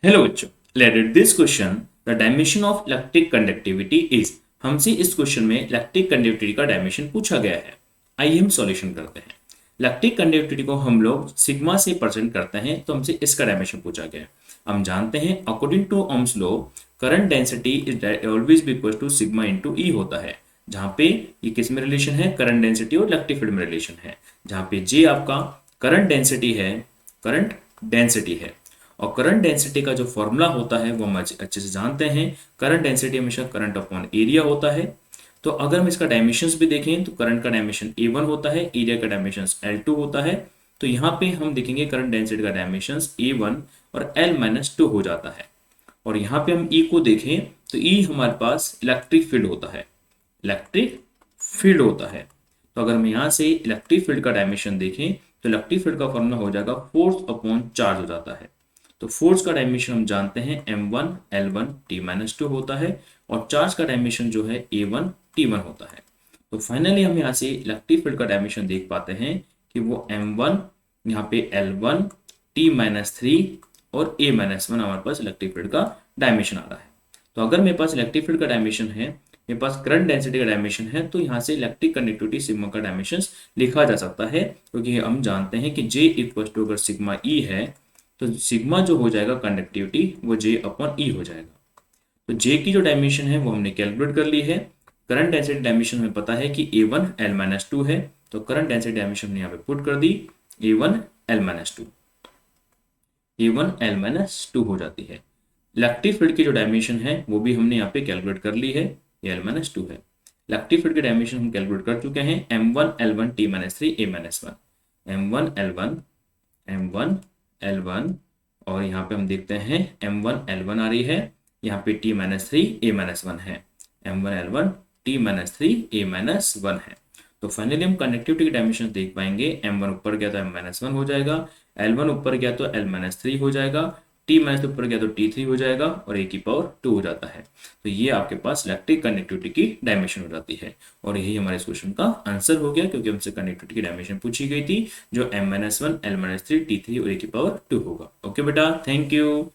Hello बच्चों, let this question the dimension of electric conductivity is. हमसे इस question में इलेक्ट्रिक कंडक्टिविटी का डायमेंशन पूछा गया है। आइए हम सॉल्यूशन करते हैं। इलेक्ट्रिक कंडक्टिविटी को हम लोग सिग्मा से प्रेजेंट करते हैं, तो हमसे इसका डायमेंशन पूछा गया है। हम जानते हैं according to Ohm's law current density is always be equal to sigma into E होता है, जहां पे ये किस में रिलेशन है, करंट डेंसिटी और इलेक्ट्रिक फील्ड में रिलेशन है, जहां पे जे आपका करंट डेंसिटी है, करंट डेंसिटी है। और करंट डेंसिटी का जो फॉर्मूला होता है वो हम अच्छे से जानते हैं। करंट डेंसिटी हमेशा करंट अपॉन एरिया होता है। तो अगर हम इसका डायमेंशंस भी देखें तो करंट का डायमेंशन A1 होता है, एरिया का डायमेंशन L2 होता है। तो यहाँ पे हम देखेंगे करंट डेंसिटी का डायमेंशन A1 और L-2 हो जाता है। और यहाँ पे हम E को देखें तो E हमारे पास इलेक्ट्रिक फील्ड होता है, इलेक्ट्रिक फील्ड होता है। तो अगर हम यहाँ से इलेक्ट्रिक फील्ड का डायमेंशन देखें तो इलेक्ट्रिक फील्ड का फॉर्मूला हो जाएगा फोर्स अपॉन चार्ज हो जाता है। तो फोर्स का डायमेंशन हम जानते हैं m1 L1 T-2 होता है और चार्ज का डायमेंशन जो है A1 T1 होता है। तो फाइनली हम यहाँ से इलेक्ट्रिक फील्ड का डायमेंशन देख पाते हैं कि वो m1 यहाँ पे L1 T-3 और A-1 हमारे पास इलेक्ट्रिक फील्ड का डायमेंशन आ रहा है। तो अगर मेरे पास इलेक्ट्रिक फील्ड का डायमेंशन है, मेरे पास करंट डेंसिटी का डायमेंशन है, तो यहाँ से इलेक्ट्रिक कंडक्टिविटी सिग्मा का डायमेंशन लिखा जा सकता है, क्योंकि हम जानते हैं कि J इक्वल टू अगर सिग्मा E है तो सिग्मा जो हो जाएगा कंडक्टिविटी वो J अपॉन E हो जाएगा। तो J की जो डायमेंशन है वो हमने कैलकुलेट कर ली है। करंट डेंसिटी डायमेंशन हमें पता है कि A1 L-2 है, तो करंट डेंसिटी डायमेंशन हमने यहाँ पे पुट कर दी A1 L-2, A1 L-2 हो जाती है। इलेक्ट्रिक फील्ड की जो डायमेंशन है वो भी हमने यहाँ पे कैलकुलेट कर ली है, ये L-2 है। इलेक्ट्रिक फील्ड की डायमेंशन हम कैलकुलेट कर चुके हैं M1 L1 T-3 A-1, M1 L1 M1 L1 और यहाँ पे हम देखते हैं M1 L1 आ रही है, यहाँ पे T-3 A-1 है, M1 L1 T-3 A-1 है। तो फाइनली हम कनेक्टिविटी की डायमेंशन देख पाएंगे, M1 ऊपर गया तो M-1 हो जाएगा, L1 ऊपर गया तो L-3 हो जाएगा, T- ऊपर गया तो T3 हो जाएगा और A⁴ हो जाता है। तो ये आपके पास इलेक्ट्रिक कनेक्टिविटी की डायमेंशन हो जाती है और यही हमारे इस क्वेश्चन का आंसर हो गया, क्योंकि हमसे कनेक्टिविटी की डायमेंशन पूछी गई थी जो M-1 L-3 T3 और A⁴ होगा। ओके बेटा, थैंक यू।